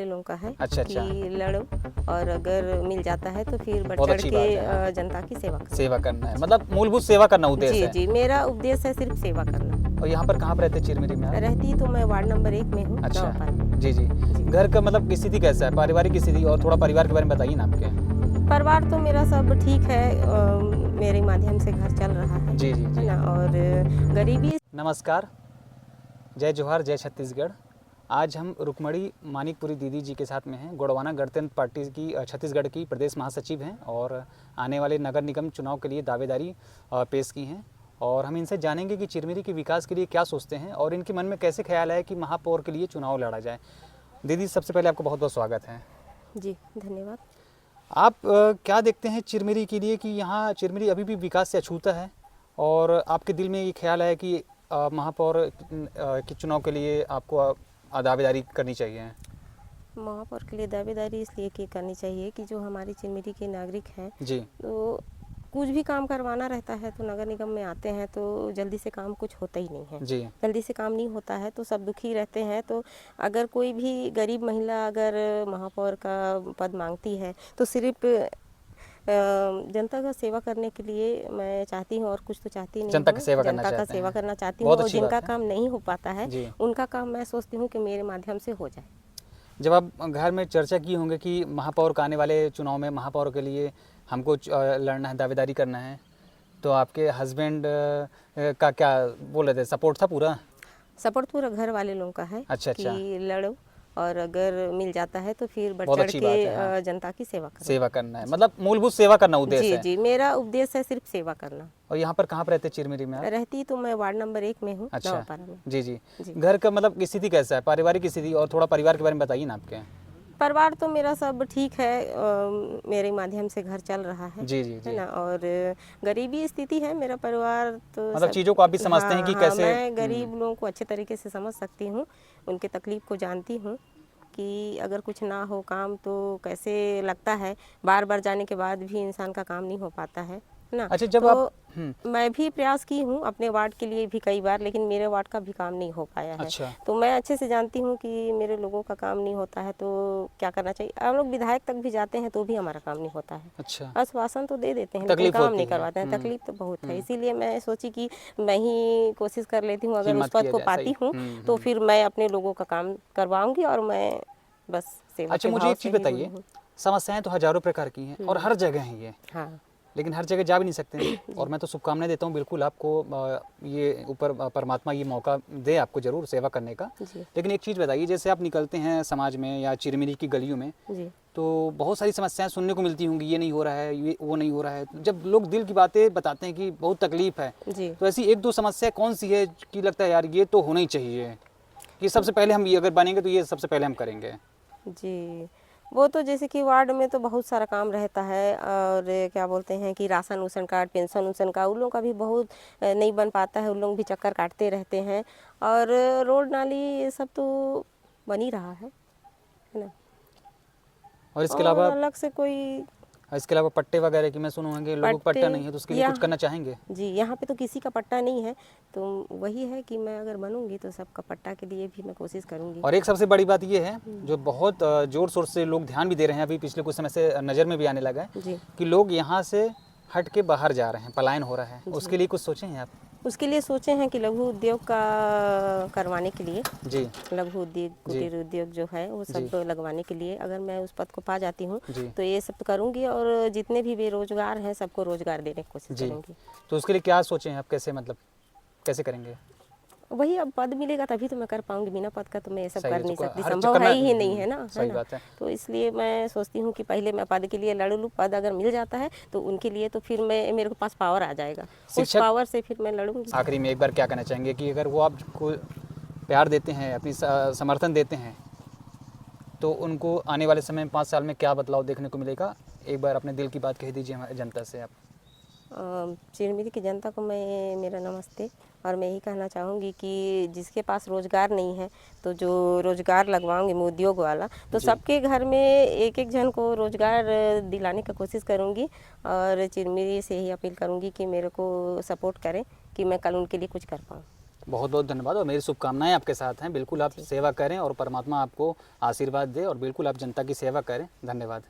लोगों का है अच्छा कि अच्छा, लड़ो और अगर मिल जाता है तो फिर बढ़ बहुत चढ़ अच्छी के बात है। हाँ, जनता की सेवा करो। सेवा करना है, मतलब मूलभूत सेवा करना उद्देश्य जी है। जी, मेरा उद्देश्य है सिर्फ सेवा करना। और यहाँ पर कहाँ पर रहते हैं चिरमिरी में आप? रहती तो मैं वार्ड नंबर 1 में हूँ, अच्छा, नवापाल में। जी जी। जी। घर का मतलब स्थिति कैसा है, पारिवारिक स्थिति, और थोड़ा परिवार के बारे में बताइए ना आपके। परिवार तो मेरा सब ठीक है, मेरे माध्यम से घर चल रहा है जी जी है जी। ना। और गरीबी। नमस्कार, जय जोहार, जय छत्तीसगढ़। आज हम रुक्मणी मानिकपुरी दीदी जी के साथ में हैं। गोंडवाना गणतंत्र पार्टी की छत्तीसगढ़ की प्रदेश महासचिव हैं और आने वाले नगर निगम चुनाव के लिए दावेदारी पेश की हैं। और हम इनसे जानेंगे कि चिरमिरी के विकास के लिए क्या सोचते हैं और इनके मन में कैसे ख्याल है कि महापौर के लिए चुनाव लड़ा जाए। दीदी, सबसे पहले आपको बहुत बहुत स्वागत है। जी, धन्यवाद। आप क्या देखते हैं चिरमिरी के लिए कि यहाँ चिरमिरी अभी भी विकास से अछूता है, और आपके दिल में ये ख्याल है कि महापौर के चुनाव के लिए आपको दावेदारी करनी चाहिए? महापौर के लिए दावेदारी इसलिए की करनी चाहिए कि जो हमारी चिरमिरी के नागरिक हैं, जी तो कुछ भी काम करवाना रहता है तो नगर निगम में आते हैं तो जल्दी से काम कुछ होता ही नहीं है। जी जल्दी से काम नहीं होता है तो सब दुखी रहते हैं। तो अगर कोई भी गरीब महिला अगर महापौर का पद मांगती है तो सिर्फ जनता का सेवा करने के लिए मैं चाहती हूँ, और कुछ तो चाहती नहीं जनता हूँ। की सेवा करना जनता का चाहते सेवा हैं। करना चाहती हूँ, बहुत और अच्छी जिनका बात है। काम नहीं हो पाता है जी, उनका काम मैं सोचती हूँ कि मेरे माध्यम से हो जाए। जब आप घर में चर्चा की होंगे कि महापौर का आने वाले चुनाव में महापौर के लिए हमको लड़ना है, दावेदारी करना है, तो आपके हस्बैंड का क्या बोल रहे थे, सपोर्ट था पूरा? सपोर्ट पूरा घर वाले लोगों का है अच्छा अच्छा, कि लड़ो और अगर मिल जाता है तो फिर बढ़ बहुत चढ़ अच्छी के बात है। हाँ, जनता की सेवा करो। सेवा करना है, मतलब मूलभूत सेवा करना उद्देश्य जी है। जी, मेरा उद्देश्य है सिर्फ सेवा करना। और यहाँ पर कहाँ पर रहते हैं चिरमिरी में आप? रहती तो मैं वार्ड नंबर 1 में हूँ, अच्छा, नवापाल में। जी जी। जी। घर का मतलब स्थिति कैसा है, पारिवारिक स्थिति, और थोड़ा परिवार के बारे में बताइए ना आपके। परिवार तो मेरा सब ठीक है, मेरे माध्यम से घर चल रहा है जी जी है जी, ना। और गरीबी स्थिति है मेरा परिवार तो मतलब सब। चीज़ों को आप भी समझते हैं हाँ कि हाँ, कैसे। मैं गरीब लोगों को अच्छे तरीके से समझ सकती हूँ, उनके तकलीफ़ को जानती हूँ कि अगर कुछ ना हो काम तो कैसे लगता है। बार बार जाने के बाद भी इंसान का काम नहीं हो पाता है ना। अच्छा, जब आप तो मैं भी प्रयास की हूँ अपने वार्ड के लिए भी कई बार, लेकिन मेरे वार्ड का भी काम नहीं हो पाया है। अच्छा तो मैं अच्छे से जानती हूँ कि मेरे लोगों का काम नहीं होता है तो क्या करना चाहिए। हम लोग विधायक तक भी जाते हैं तो भी हमारा काम नहीं होता है। अच्छा, आश्वासन तो दे देते हैं लेकिन तकलीफ काम होती नहीं है। करवाते हैं। तकलीफ तो बहुत है, इसीलिए मैं सोची कि मैं ही कोशिश कर लेती हूँ। अगर उस हिम्मत पद किया को जाए, सही। पाती हूँ तो फिर मैं अपने लोगों का काम करवाऊंगी और मैं बस सेवा अच्छा, के मुझे भाव एक से चीज़ ही बताइए, बोलूँ। समस्याएं तो हजारों प्रकार की हैं और हर जगह हैं ये, हाँ लेकिन हर जगह जा भी नहीं सकते हैं। और मैं तो शुभकामनाएं देता हूँ, बिल्कुल आपको ये ऊपर परमात्मा ये मौका दे आपको ज़रूर सेवा करने का। जी लेकिन एक चीज़ बताइए, जैसे आप निकलते हैं समाज में या चिरमिरी की गलियों में, जी तो बहुत सारी समस्याएं सुनने को मिलती होंगी, ये नहीं हो रहा है, ये वो नहीं हो रहा है। जब लोग दिल की बातें बताते हैं कि बहुत तकलीफ है, जी। तो ऐसी एक दो समस्या कौन सी है कि लगता है यार ये तो होना ही चाहिए, कि सबसे पहले हम ये अगर बनेंगे तो ये सबसे पहले हम करेंगे? जी, वो तो जैसे कि वार्ड में तो बहुत सारा काम रहता है, और क्या बोलते हैं कि राशन उसन कार्ड, पेंशन उसन का उन लोगों का भी बहुत नहीं बन पाता है। उन लोग भी चक्कर काटते रहते हैं। और रोड नाली ये सब तो बन ही रहा है ना। और इसके और अलावा, अलग से कोई पट्टे वगैरह की मैं सुना हूँ कि लोगों को पट्टे पट्टा नहीं है, तो उसके लिए कुछ करना चाहेंगे? जी, यहाँ पे तो किसी का पट्टा नहीं है। तो वही है कि मैं अगर बनूंगी तो सबका पट्टा के लिए भी मैं कोशिश करूंगी। और एक सबसे बड़ी बात ये है, जो बहुत जोर शोर से लोग ध्यान भी दे रहे हैं, अभी पिछले कुछ समय से नज़र में भी आने लगा है, जी कि लोग यहाँ से हट के बाहर जा रहे हैं, पलायन हो रहा है। उसके लिए कुछ सोचे हैं आप? उसके लिए सोचे हैं कि लघु उद्योग का करवाने के लिए, जी लघु उद्योग जी कुटीर उद्योग जो है वो सब लगवाने के लिए अगर मैं उस पद को पा जाती हूँ जी तो ये सब तो करूँगी। और जितने भी बेरोजगार हैं सबको रोजगार देने की कोशिश जी। करूँगी। तो उसके लिए क्या सोचे हैं आप, कैसे मतलब कैसे करेंगे? वही, अब पद मिलेगा तभी तो मैं कर पाऊंगी। बिना पद का तो मैं ये सब सही कर है, नहीं तो सकती, हर संभव चक्कर है में ही नहीं, है ना, है सही ना। बात है। तो इसलिए मैं सोचती हूँ कि पहले मैं पद के लिए लड़ लूँ। पद अगर मिल जाता है तो उनके लिए तो फिर मैं मेरे पास पावर आ जाएगा, उस शिक्षक, पावर से फिर मैं लड़ूंगी। आखिरी में एक बार क्या कहना चाहेंगे कि अगर वो आपको प्यार देते हैं, अपनी समर्थन देते हैं, तो उनको आने वाले समय में 5 साल में क्या बदलाव देखने को मिलेगा? एक बार अपने दिल की बात कह दीजिए हमारे जनता से आप। चिरमिरी की जनता को मैं मेरा नमस्ते। और मैं यही कहना चाहूँगी कि जिसके पास रोज़गार नहीं है तो जो रोज़गार लगवाऊंगी मैं उद्योग वाला, तो जी सबके घर में एक एक जन को रोज़गार दिलाने का कोशिश करूँगी। और चिरमिरी से ही अपील करूँगी कि मेरे को सपोर्ट करें कि मैं कल उनके लिए कुछ कर पाऊँ। बहुत बहुत धन्यवाद और मेरी शुभकामनाएं आपके साथ हैं। बिल्कुल आप सेवा करें और परमात्मा आपको आशीर्वाद दे और बिल्कुल आप जनता की सेवा करें। धन्यवाद।